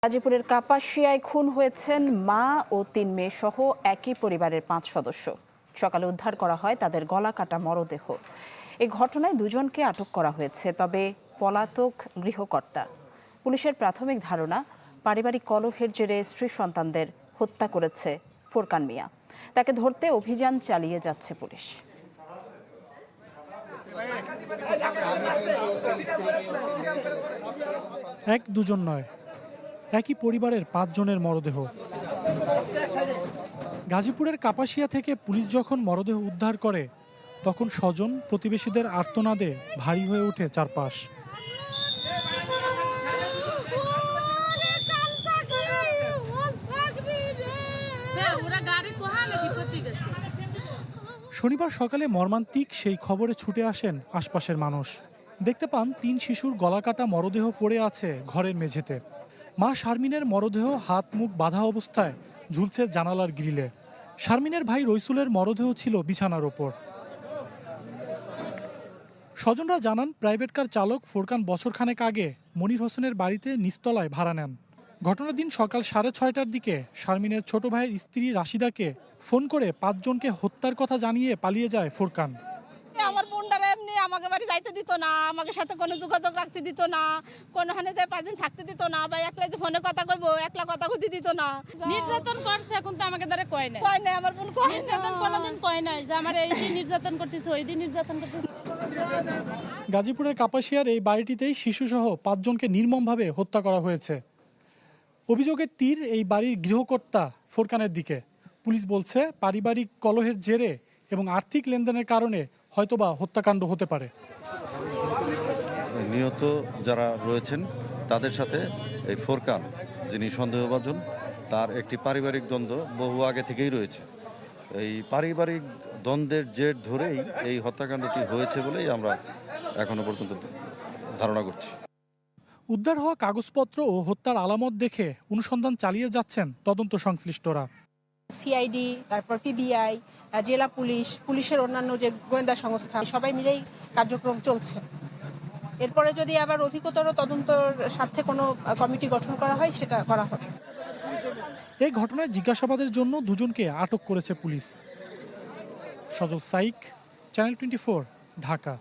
গাজীপুরের কাপাসিয়ায় খুন হয়েছেন মা ও ৩ মেয়ে সহ একই পরিবারের ৫ সদস্য। সকালে উদ্ধার করা হয় তাদের গলা কাটা মরদেহ। এই ঘটনায় দুজনকে আটক করা হয়েছে, তবে পলাতক গৃহকর্তা। পুলিশের প্রাথমিক ধারণা, পারিবারিক কলহের জেরে স্ত্রী সন্তানদের হত্যা করেছে ফোরকান মিয়া। তাকে ধরতে অভিযান চালিয়ে যাচ্ছে পুলিশ। এক দুজন নয়, একই পরিবারের ৫ জনের মরদেহ। গাজীপুরের কাপাসিয়া থেকে পুলিশ যখন মরদেহ উদ্ধার করে, তখন স্বজন প্রতিবেশীদের আর্তনাদে ভারী হয়ে ওঠে চারপাশ। শনিবার সকালে মর্মান্তিক সেই খবরে ছুটে আসেন আশপাশের মানুষ। দেখতে পান ৩ শিশুর গলাকাটা মরদেহ পড়ে আছে ঘরের মেঝেতে। মা শারমিনের মরদেহ হাত মুখ বাঁধা অবস্থায় ঝুলছে জানালার গ্রিলে। শারমিনের ভাই রইসুলের মরদেহ ছিল বিছানার ওপর। স্বজনরা জানান, প্রাইভেট কার চালক ফোরকান বছরখানেক আগে মনির হোসেনের বাড়িতে নিচতলায় ভাড়া নেন। ঘটনার দিন সকাল 6:30টার দিকে শারমিনের ছোট ভাইয়ের স্ত্রী রাশিদাকে ফোন করে ৫ জনকে হত্যার কথা জানিয়ে পালিয়ে যায় ফোরকান। আমার বোনটারা এমনি আমাকে বাড়ি যাইতে দিত না, আমাকে সাথে কোনো যোগাযোগ রাখতে দিত না, কোনোখানে যে 5 দিন থাকতে দিত না, বা একলা যে ফোনে কথা কইবো একলা কথা কইতে দিত না। নির্যাতন করছে, এখন তো আমাকে দ্বারা কয় নাই। আমার বোন কয় নির্যাতন কোনোদিন কয় নাই যে আমার এই দিন নির্যাতন করতেছে, ওই দিন নির্যাতন করতেছে। গাজীপুরের কাপাসিয়ার এই বাড়িটিতেই শিশুসহ ৫ জনকে নির্মমভাবে হত্যা করা হয়েছে। অভিযোগের তীর এই বাড়ির গৃহকর্তা ফোরকানের দিকে। পুলিশ বলছে, পারিবারিক কলহের জেরে এবং আর্থিক লেনদেনের কারণে হয়তোবা হত্যাকাণ্ড হতে পারে। নিহত যারা রয়েছেন তাদের সাথে এই ফোরকান, যিনি সন্দেহভাজন, তার একটি পারিবারিক দ্বন্দ্ব বহু আগে থেকেই রয়েছে। এই পারিবারিক দ্বন্দ্বের জের ধরেই এই হত্যাকাণ্ডটি হয়েছে বলেই আমরা এখনো পর্যন্ত ধারণা করছি। উদ্ধার হওয়া কাগজপত্র ও হত্যার আলামত দেখে অনুসন্ধান চালিয়ে যাচ্ছেন তদন্ত সংশ্লিষ্টরা। সিআইডি, তারপর পিবিআই, জেলা পুলিশ, পুলিশের অন্যান্য যে গোয়েন্দা সংস্থা, সবাই মিলেই কার্যক্রম চলছে। এরপরে যদি আবার অধিকতর তদন্তর স্বার্থে কোনো কমিটি গঠন করা হয়, সেটা করা হবে। এই ঘটনায় জিজ্ঞাসাবাদের জন্য দুজনকে আটক করেছে পুলিশ। সজল সাইক, চ্যানেল 24, ঢাকা।